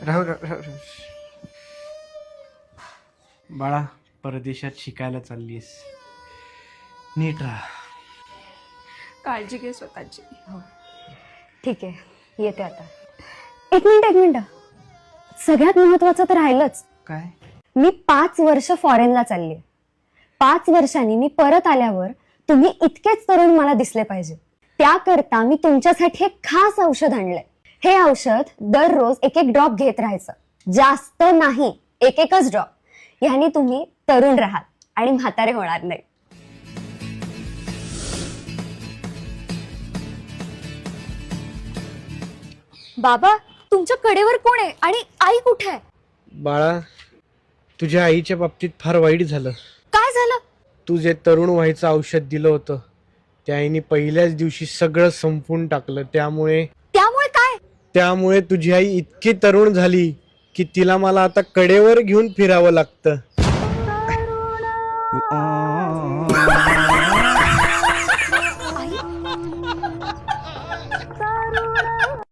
राहू राहू. बाळा, परदेशात शिकायला चाललीस, नीट राहा. काळजी घे स्वतःची. हो ठीक आहे, येते आता. एक मिनिट, सगळ्यात महत्वाचं तर राहिलंच. काय? मी 5 वर्ष फॉरेनला चालली. 5 वर्षांनी मी परत आल्यावर तुम्ही इतकेच तरुण मला दिसले पाहिजे. त्याकरता मी तुमच्यासाठी एक खास औषध आणलंय. हे औषध दररोज एक ड्रॉप घेत राहायचं, जास्त नाही, एकच ड्रॉप. ह्यानी तुम्ही तरुण राहाल आणि म्हातारे होणार नाही. बाबा, तुमच्या कडेवर कोण आहे आणि आई कुठे आहे? बाळा, तुझ्या आईच्या बाबतीत फार वाईट झालं. काय झालं? तू जे तरुण व्हायचं औषध दिलं होतं त्या आईने पहिल्याच दिवशी सगळं संपून टाकलं. त्यामुळे काय? त्यामुळे तुझी आई इतकी तरुण झाली की तिला मला आता कडेवर घेऊन फिरावं लागतं.